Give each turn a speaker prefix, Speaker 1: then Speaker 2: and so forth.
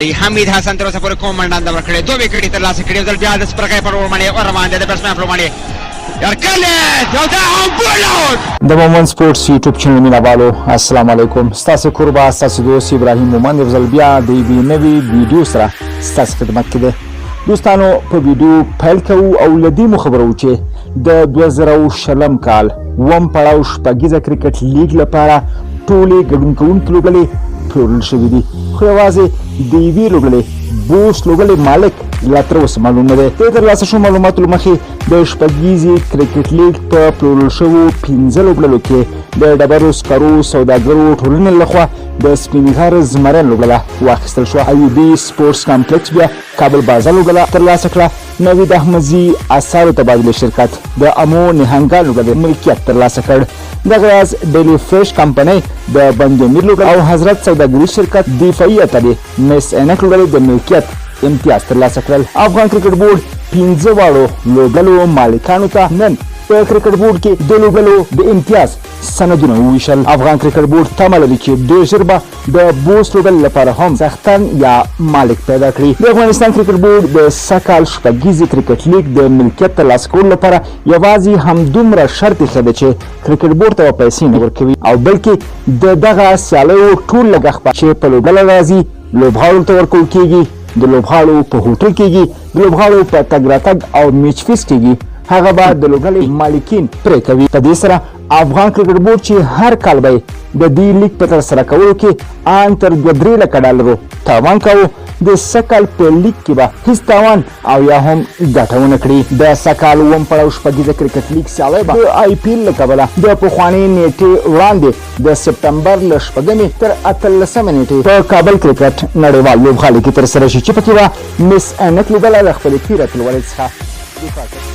Speaker 1: حمید حسن تر اوسه پورې کوم منډه اندام کړی، دوه وکټې ترلاسه کړي، ځل بیا د سپرغۍ پر اور باندې روان دی د بیټسمین پر باندې یارکلت او دا ګول اوټ. د مومند سپورټس یوټیوب چینل مینوالو السلام علیکم، ستاسو کوربه ستاسو دوست ابراهیم مومند یو ځل بیا د یوې نوې ویډیو سره ستاسو خدمت کې دی. دوستانو په ویډیو پیل کوو او له دې مو خبرو چې د 2020 کال اووم پړاو شپږیزه کرکټ لیګ لپاره ټولې ګډون کوونکي لوبډلې پلورل شوي دي، خو یوازې د یوې لوبډلې بوس لوبډلې مالک لا تر اوسه معلوم نه دی. د ترلاسه شوو معلوماتو له مخې د شپږیزې کرکټ لیګ په پلورل شوو 15 لوبډلو کې د ډبرو سکرو سوداګرو ټولنې لخوا د سپین غر زمرن لوبډله واخیستل شوه. ایوبي سپورټس کمپلیکس بیا کابل بازار لوبډله ترلاسه کړه. نوید احمدزي اثارو تبادله شرکت د امو نهنګا لوبډلې ملکیت ترلاسه کړ. دغه راز ډیلی فریش کمپنۍ د بندیمیر لوبډله او حضرت سوداګري شرکت دفاعي اتلې مس عینک لوبډلې د ملکیت امتیاز ترلاسه کړل. افغان کرکټ بورډ 15 واړو لوبډلو مالکانو ته نن په کرکټ بورډ کې د لوبډلو د امتیاز سندونه وویشل. افغان کرکټ بورډ تمه لري چې ډېر ژر به د بوس لوبډلې لپاره هم څښتن یا مالک پیدا کړي. د افغانستان کرکټ بورډ د سږکال شپږیزې کرکټ لیګ د ملکیت ترلاسه کولو لپاره یوازې همدومره شرط ایښی دی چې کرکټ بورډ ته به پیسې نه ورکوي او بلکې د دغه سیالیو ټول لګښت به چې په لوبډله راځي لوبغاړو ته ورکول کېږي، د لوبغاړو په هوټل کېږي، د لوبغاړو په تګ راتګ او میچ فیس کېږي، هغه به د لوبډلې مالکین پرې کوي. په دې سره افغان کرکټ بورډ چې هر کال به د دې لیګ په ترسره کولو کې ان تر 2-3 لکه ډالرو تاوان کوو، د سږکال په لیګ کې به هیڅ تاوان او یا هم ګټه ونه کړي. د سږکال اووم پړاو شپږیزه کرکټ لیګ سیالۍ به د آی پی ایل له کبله د پخوانۍ نیټې وړاندې د سپتمبر له 8 تر 18 نیټې په کابل کرکټ نړیوال لوبغالي کې ترسره شي چې پکې به مس عینک لوبډله له خپلې تیره اتلولۍ څخه دفاع کوي.